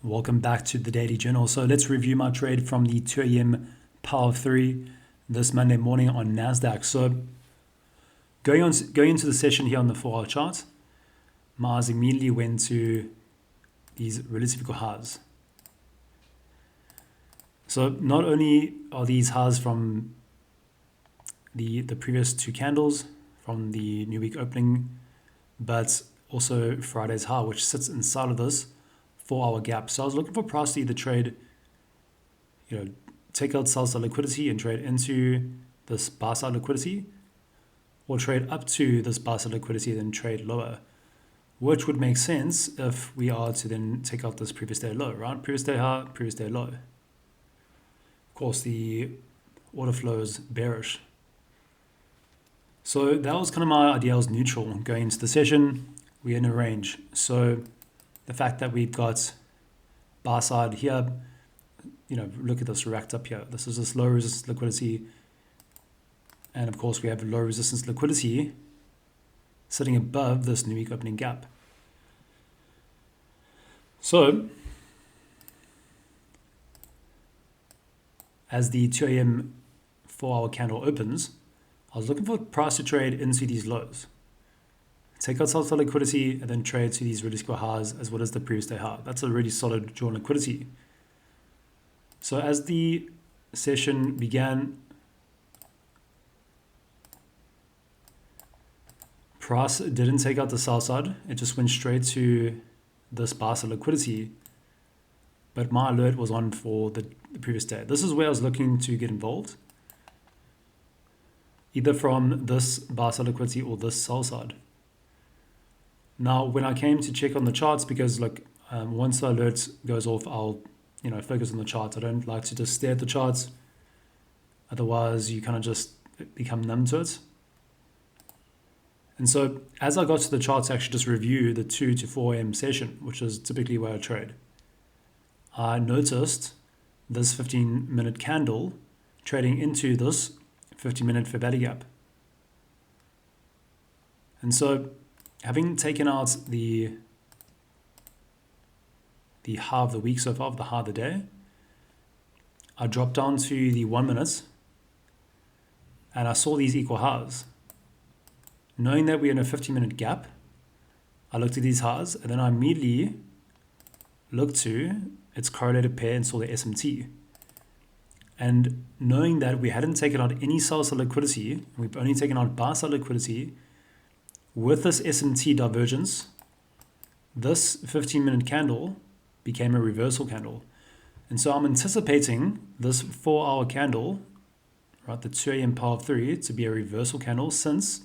Welcome back to the Daily Journal. So let's review my trade from the 2 a.m. Power of 3 this Monday morning on NASDAQ. So going into the session here on the 4-hour chart, my eyes immediately went to these relative equal highs. So not only are these highs from the previous two candles from the new week opening, but also Friday's high, which sits inside of this 4-hour gap. So I was looking for price to either trade, take out sell side liquidity and trade into this buy side liquidity, or trade up to this buy side liquidity and then trade lower, which would make sense if we are to then take out this previous day low, right? Previous day high, previous day low. Of course, the order flow is bearish. So that was kind of my idea. I was neutral going into the session. We're in a range. So the fact that we've got buy side here, look at this racked up here. This is this low resistance liquidity. And of course, we have low resistance liquidity sitting above this new week opening gap. So as the 2 a.m. 4-hour candle opens, I was looking for price to trade into these lows. Take out sell side liquidity and then trade to these relative highs as well as the previous day high. That's a really solid drawn liquidity. So as the session began, price didn't take out the sell side. It just went straight to this buy side liquidity. But my alert was on for the previous day. This is where I was looking to get involved, either from this buy side liquidity or this sell side. Now, when I came to check on the charts, because look, once the alert goes off, I'll focus on the charts. I don't like to just stare at the charts. Otherwise, you kind of just become numb to it. And so as I got to the charts, I actually just review the 2 to 4 a.m. session, which is typically where I trade. I noticed this 15-minute candle trading into this 15-minute fair value gap. And so having taken out the high of the week so far, the high of the day, I dropped down to the 1 minute and I saw these equal highs. Knowing that we're in a 15-minute gap, I looked at these highs and then I immediately looked to its correlated pair and saw the SMT. And knowing that we hadn't taken out any sell side liquidity, we've only taken out buy side liquidity, with this SMT divergence, this 15-minute candle became a reversal candle. And so I'm anticipating this 4-hour candle, right, the 2 a.m. Power of 3, to be a reversal candle since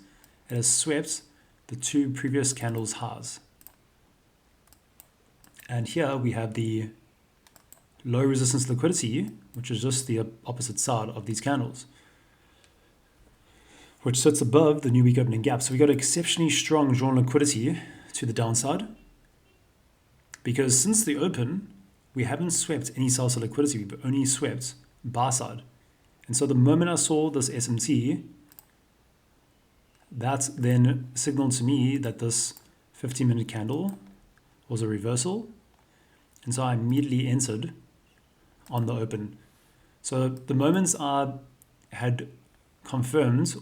it has swept the two previous candles' highs. And here we have the low resistance liquidity, which is just the opposite side of these candles, which sits above the new week opening gap. So we got exceptionally strong drawn liquidity to the downside, because since the open, we haven't swept any sell side liquidity. We've only swept buy side. And so the moment I saw this SMT, that then signaled to me that this 15-minute candle was a reversal. And so I immediately entered on the open. So the moments I had confirmed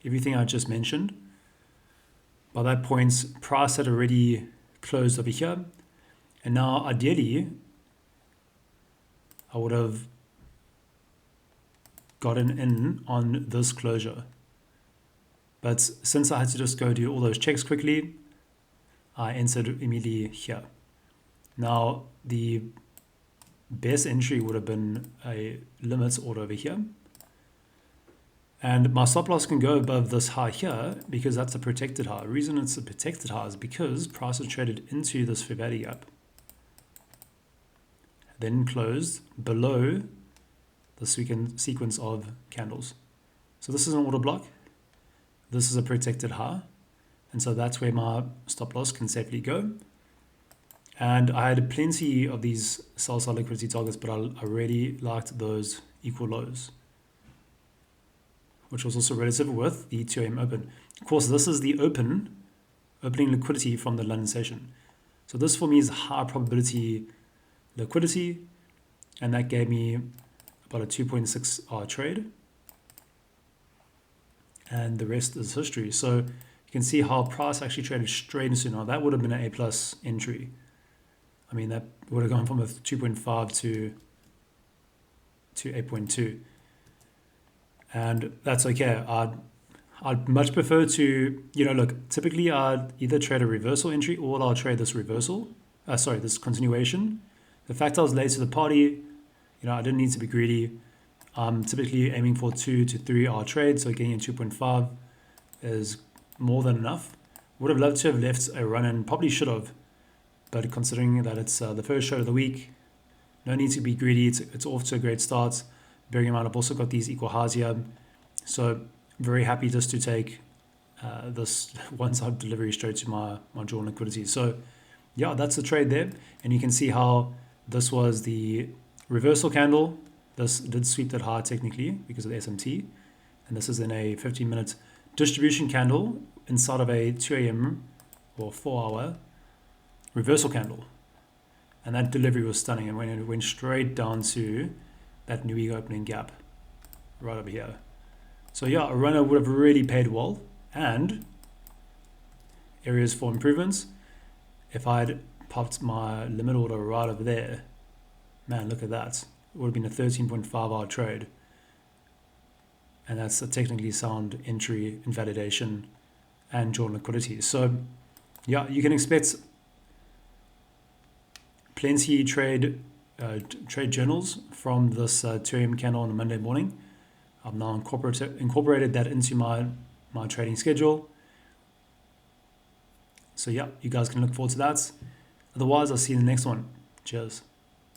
everything I just mentioned, by that point, price had already closed over here. And now, ideally, I would have gotten in on this closure. But since I had to just go do all those checks quickly, I entered immediately here. Now, the best entry would have been a limits order over here. And my stop loss can go above this high here because that's a protected high. The reason it's a protected high is because price is traded into this fair value gap, then closed below the sequence of candles. So this is an order block. This is a protected high. And so that's where my stop loss can safely go. And I had plenty of these sell side liquidity targets, but I really liked those equal lows, which was also relative with the 2 a.m. open. Of course, this is the opening liquidity from the London session. So this for me is high probability liquidity, and that gave me about a 2.6 R trade, and the rest is history. So you can see how price actually traded straight into. Now that would have been an A plus entry. I mean, that would have gone from a 2.5 to 8.2, and that's okay. I'd much prefer to, look, typically I'd either trade a reversal entry or I'll trade this reversal, this continuation. The fact I was late to the party, I didn't need to be greedy. I'm typically aiming for 2 to 3 hour trades, so getting in 2.5 is more than enough. Would have loved to have left a run in, probably should have, but considering that it's the first trade of the week, no need to be greedy. It's off to a great start. Bearing in mind, I've also got these equal highs here, so very happy just to take this one-side delivery straight to my drawn liquidity. So yeah, that's the trade there, and you can see how this was the reversal candle. This did sweep that high technically because of the SMT, and this is in a 15-minute distribution candle inside of a 2 a.m. or 4-hour reversal candle, and that delivery was stunning, and when it went straight down to that new opening gap right over here. So yeah, a runner would have really paid well, and areas for improvements. If I'd popped my limit order right over there, man, look at that. It would have been a 13.5 hour trade. And that's a technically sound entry, invalidation, and drawn liquidity. So yeah, you can expect plenty trade journals from this 2 a.m. candle on a Monday morning. I've now incorporated that into my trading schedule. So yeah, you guys can look forward to that. Otherwise, I'll see you in the next one. Cheers.